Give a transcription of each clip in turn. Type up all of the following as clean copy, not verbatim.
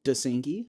Dasinki.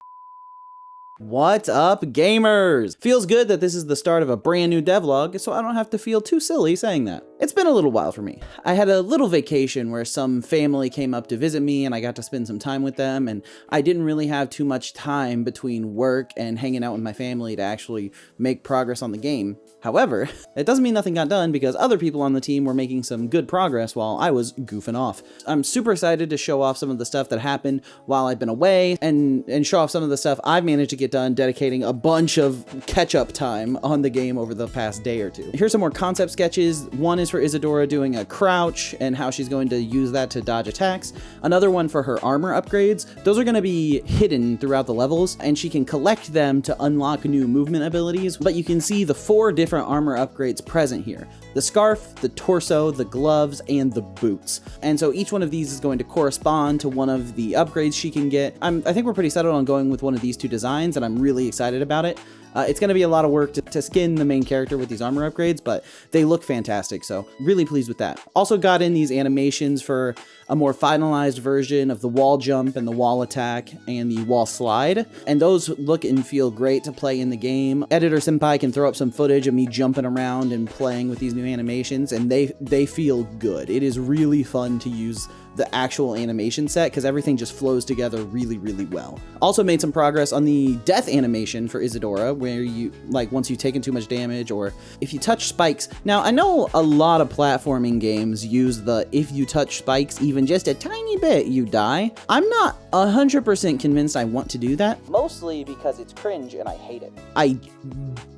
What's up, gamers? Feels good that this is the start of a brand new devlog, so I don't have to feel too silly saying that. It's been a little while for me. I had a little vacation where some family came up to visit me and I got to spend some time with them, and I didn't really have too much time between work and hanging out with my family to actually make progress on the game. However, it doesn't mean nothing got done because other people on the team were making some good progress while I was goofing off. I'm super excited to show off some of the stuff that happened while I've been away and show off some of the stuff I've managed to get done, dedicating a bunch of catch-up time on the game over the past day or two. Here's some more concept sketches. One is for Isadora doing a crouch and how she's going to use that to dodge attacks. Another one for her armor upgrades. Those are going to be hidden throughout the levels, and she can collect them to unlock new movement abilities, but you can see the 4 different armor upgrades present here: the scarf, the torso, the gloves, and the boots. And so each one of these is going to correspond to one of the upgrades she can get. I think we're pretty settled on going with one of these 2 designs, and I'm really excited about it. It's going to be a lot of work to skin the main character with these armor upgrades, but they look fantastic, so really pleased with that. Also got in these animations for a more finalized version of the wall jump and the wall attack and the wall slide, and those look and feel great to play in the game. Editor Senpai can throw up some footage of me jumping around and playing with these new animations, and they feel good. It is really fun to use the actual animation set because everything just flows together really, really well. Also made some progress on the death animation for Isadora, where you, like, once you've taken too much damage or if you touch spikes. Now, I know a lot of platforming games use the if you touch spikes even just a tiny bit, you die. I'm not 100% convinced I want to do that, mostly because it's cringe and I hate it. I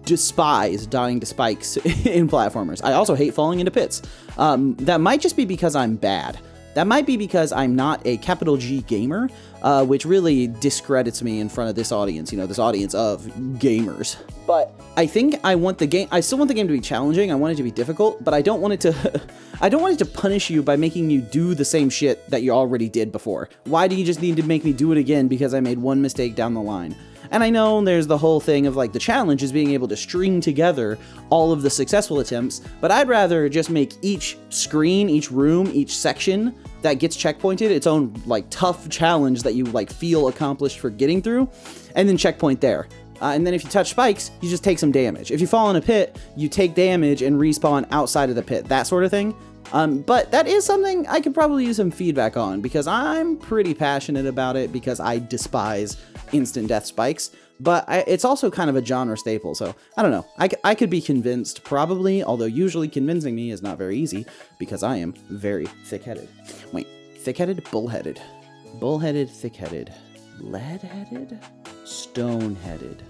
despise dying to spikes in platformers. I also hate falling into pits. That might just be because I'm bad. That might be because I'm not a capital G gamer, which really discredits me in front of this audience, you know, this audience of gamers. But I think I still want the game to be challenging. I want it to be difficult, but I don't want it to punish you by making you do the same shit that you already did before. Why do you just need to make me do it again because I made one mistake down the line? And I know there's the whole thing of, like, the challenge is being able to string together all of the successful attempts, but I'd rather just make each screen, each room, each section that gets checkpointed its own, like, tough challenge that you, like, feel accomplished for getting through, and then checkpoint there. And then if you touch spikes, you just take some damage. If you fall in a pit, you take damage and respawn outside of the pit, that sort of thing. But that is something I could probably use some feedback on because I'm pretty passionate about it because I despise instant death spikes, but it's also kind of a genre staple, so I don't know. I could be convinced probably, although usually convincing me is not very easy because I am very thick-headed. Wait, thick-headed? Bullheaded. Bullheaded, thick-headed. Lead-headed? Stone-headed.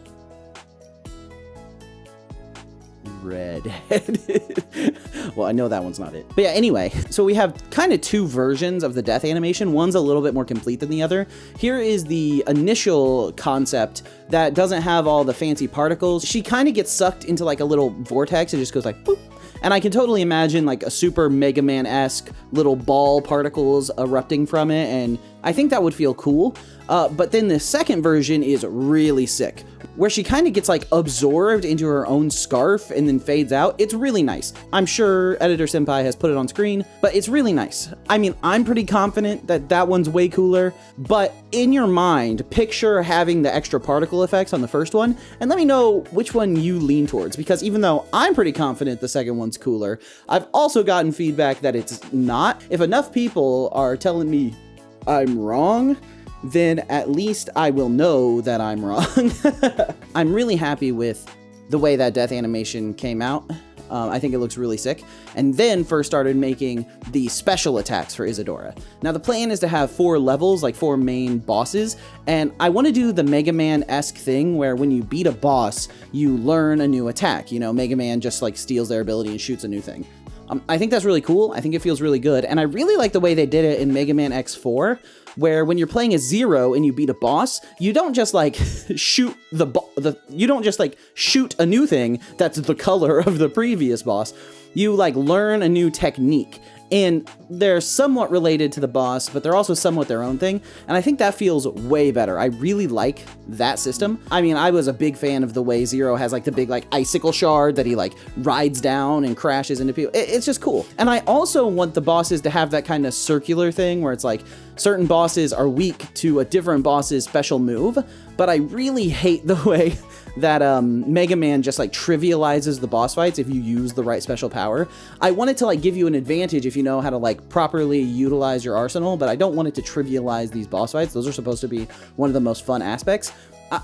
Red-headed. Well, I know that one's not it. But yeah, anyway, so we have kind of 2 versions of the death animation. One's a little bit more complete than the other. Here is the initial concept that doesn't have all the fancy particles. She kind of gets sucked into, like, a little vortex. It just goes like, boop. And I can totally imagine, like, a super Mega Man-esque little ball particles erupting from it, and I think that would feel cool. But then the second version is really sick, where she kind of gets, like, absorbed into her own scarf and then fades out. It's really nice. I'm sure Editor Senpai has put it on screen, but it's really nice. I mean, I'm pretty confident that that one's way cooler, but in your mind, picture having the extra particle effects on the first one, and let me know which one you lean towards, because even though I'm pretty confident the second one's cooler, I've also gotten feedback that it's not. If enough people are telling me I'm wrong, then at least I will know that I'm wrong. I'm really happy with the way that death animation came out. I think it looks really sick. And then first started making the special attacks for Isadora. Now the plan is to have 4 levels, like 4 main bosses, and I want to do the Mega Man-esque thing where when you beat a boss, you learn a new attack. You know, Mega Man just, like, steals their ability and shoots a new thing. I think that's really cool. I think it feels really good. And I really like the way they did it in Mega Man X4, where when you're playing as Zero and you beat a boss, you don't just, like, shoot you don't just, like, shoot a new thing that's the color of the previous boss. You, like, learn a new technique. And they're somewhat related to the boss, but they're also somewhat their own thing. And I think that feels way better. I really like that system. I mean, I was a big fan of the way Zero has like the big like icicle shard that he like rides down and crashes into people. It's just cool. And I also want the bosses to have that kind of circular thing where it's like, certain bosses are weak to a different boss's special move, but I really hate the way that Mega Man just like trivializes the boss fights if you use the right special power. I want it to like give you an advantage if you know how to like properly utilize your arsenal, but I don't want it to trivialize these boss fights. Those are supposed to be one of the most fun aspects.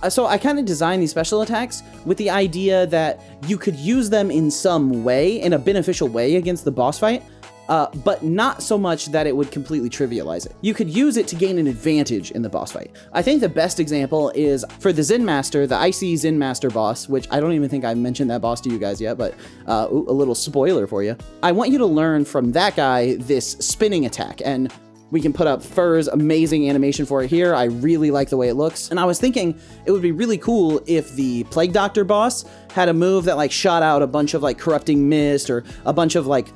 So I kind of designed these special attacks with the idea that you could use them in some way, in a beneficial way against the boss fight, but not so much that it would completely trivialize it. You could use it to gain an advantage in the boss fight. I think the best example is for the Zen Master, the Icy Zen Master boss, which I don't even think I mentioned that boss to you guys yet, but a little spoiler for you. I want you to learn from that guy this spinning attack, and we can put up Fur's amazing animation for it here. I really like the way it looks. And I was thinking it would be really cool if the Plague Doctor boss had a move that like shot out a bunch of like corrupting mist or a bunch of like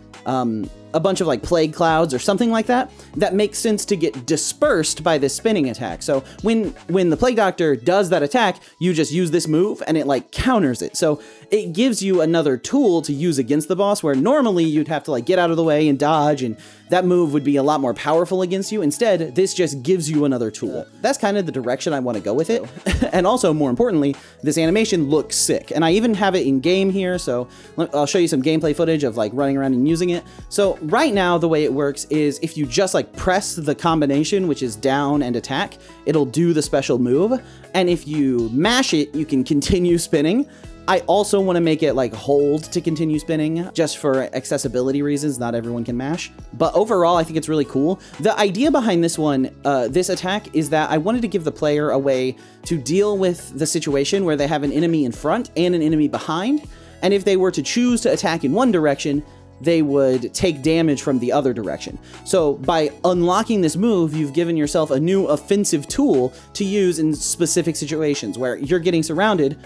plague clouds or something like that, that makes sense to get dispersed by this spinning attack. So when the Plague Doctor does that attack, you just use this move and it like counters it. So it gives you another tool to use against the boss where normally you'd have to like get out of the way and dodge, and that move would be a lot more powerful against you. Instead, this just gives you another tool. That's kind of the direction I want to go with it. And also, more importantly, this animation looks sick. And I even have it in game here, so I'll show you some gameplay footage of like running around and using it. So right now, the way it works is if you just like press the combination, which is down and attack, it'll do the special move. And if you mash it, you can continue spinning. I also want to make it like hold to continue spinning just for accessibility reasons. Not everyone can mash, but overall, I think it's really cool. The idea behind this one, this attack, is that I wanted to give the player a way to deal with the situation where they have an enemy in front and an enemy behind. And if they were to choose to attack in one direction, they would take damage from the other direction. So by unlocking this move, you've given yourself a new offensive tool to use in specific situations where you're getting surrounded.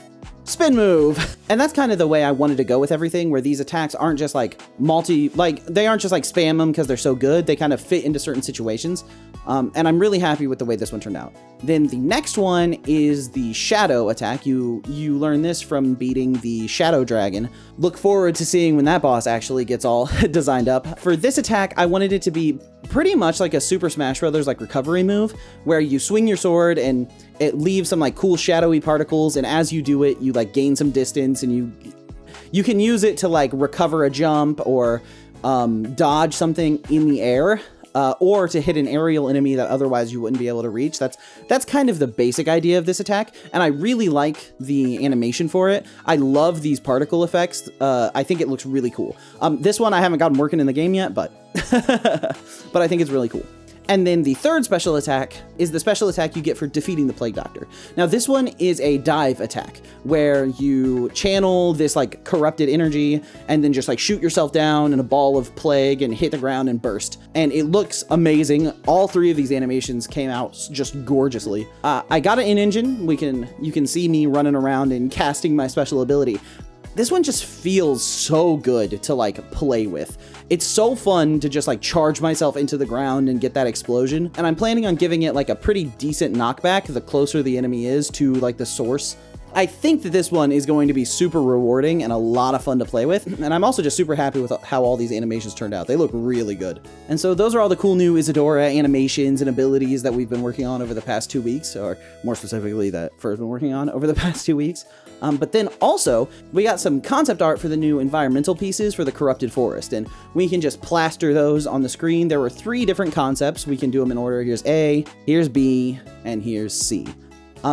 Spin move. And that's kind of the way I wanted to go with everything, where these attacks aren't just like they aren't just like spam them because they're so good. They kind of fit into certain situations. And I'm really happy with the way this one turned out. Then the next one is the shadow attack. You learn this from beating the shadow dragon. Look forward to seeing when that boss actually gets all designed up. For this attack, I wanted it to be pretty much like a Super Smash Bros. Like recovery move, where you swing your sword and it leaves some like cool shadowy particles, and as you do it, you like gain some distance, and you can use it to like recover a jump or dodge something in the air. Or to hit an aerial enemy that otherwise you wouldn't be able to reach. That's kind of the basic idea of this attack, and I really like the animation for it. I love these particle effects. I think it looks really cool. This one I haven't gotten working in the game yet, but but I think it's really cool. And then the third special attack is the special attack you get for defeating the Plague Doctor. Now this one is a dive attack where you channel this like corrupted energy and then just like shoot yourself down in a ball of plague and hit the ground and burst. And it looks amazing. All three of these animations came out just gorgeously. I got it in engine. You can see me running around and casting my special ability. This one just feels so good to like play with. It's so fun to just like charge myself into the ground and get that explosion. And I'm planning on giving it like a pretty decent knockback the closer the enemy is to like the source. I think that this one is going to be super rewarding and a lot of fun to play with. And I'm also just super happy with how all these animations turned out. They look really good. And so those are all the cool new Isadora animations and abilities that we've been working on over the past 2 weeks, or more specifically that Fur's been working on over the past 2 weeks. But then also, we got some concept art for the new environmental pieces for the Corrupted Forest, and we can just plaster those on the screen. There were 3 different concepts. We can do them in order. Here's A, here's B, and here's C.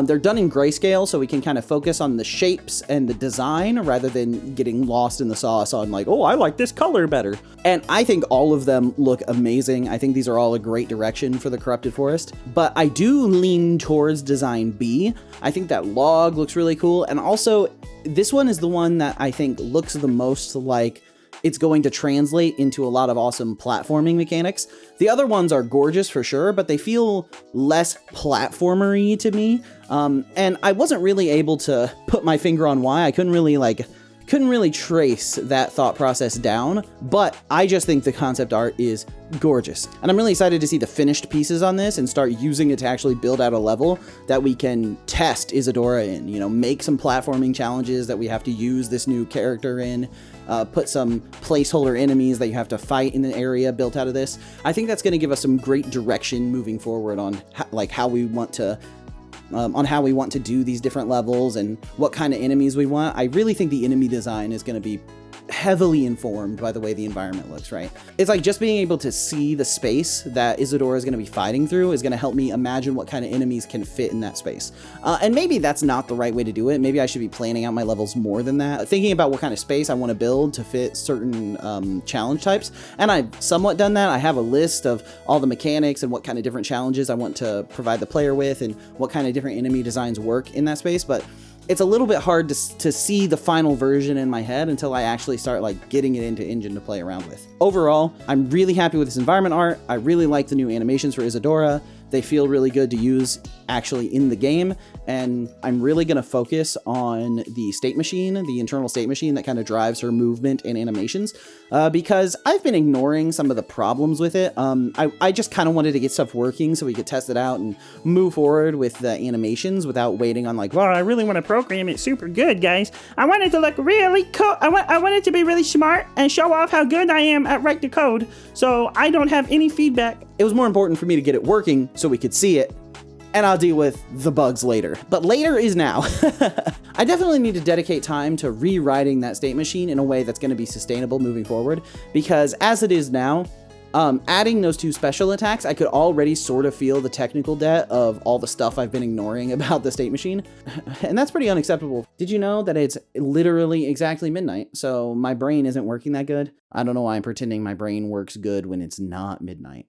They're done in grayscale, so we can kind of focus on the shapes and the design rather than getting lost in the sauce on like, oh, I like this color better. And I think all of them look amazing. I think these are all a great direction for the Corrupted Forest, but I do lean towards design B. I think that log looks really cool. And also this one is the one that I think looks the most like it's going to translate into a lot of awesome platforming mechanics. The other ones are gorgeous for sure, but they feel less platformery to me. And I wasn't really able to put my finger on why. I couldn't really like Couldn't really trace that thought process down, but I just think the concept art is gorgeous. And I'm really excited to see the finished pieces on this and start using it to actually build out a level that we can test Isadora in, you know, make some platforming challenges that we have to use this new character in, put some placeholder enemies that you have to fight in an area built out of this. I think that's going to give us some great direction moving forward on how we want to do these different levels and what kind of enemies we want. I really think the enemy design is going to be heavily informed by the way the environment looks, right? It's like just being able to see the space that Isadora is going to be fighting through is going to help me imagine what kind of enemies can fit in that space. And maybe that's not the right way to do it. Maybe I should be planning out my levels more than that, thinking about what kind of space I want to build to fit certain challenge types. And I've somewhat done that. I have a list of all the mechanics and what kind of different challenges I want to provide the player with and what kind of different enemy designs work in that space. But it's a little bit hard to see the final version in my head until I actually start like getting it into Engine to play around with. Overall, I'm really happy with this environment art. I really like the new animations for Isadora. They feel really good to use actually in the game, and I'm really going to focus on the state machine, the internal state machine that kind of drives her movement and animations, because I've been ignoring some of the problems with it. I just kind of wanted to get stuff working so we could test it out and move forward with the animations without waiting on like, well, I really want to program it super good, guys. I want it to look really cool. I want it to be really smart and show off how good I am at write the code, so I don't have any feedback. It was more important for me to get it working so we could see it, and I'll deal with the bugs later. But later is now. I definitely need to dedicate time to rewriting that state machine in a way that's going to be sustainable moving forward, because as it is now, adding those two special attacks, I could already sort of feel the technical debt of all the stuff I've been ignoring about the state machine, and that's pretty unacceptable. Did you know that it's literally exactly midnight, so my brain isn't working that good? I don't know why I'm pretending my brain works good when it's not midnight.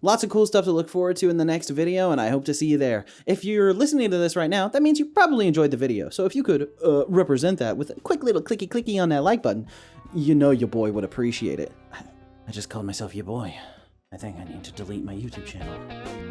Lots of cool stuff to look forward to in the next video, and I hope to see you there. If you're listening to this right now, that means you probably enjoyed the video, so if you could represent that with a quick little clicky on that like button, you know your boy would appreciate it. I just called myself your boy. I think I need to delete my YouTube channel.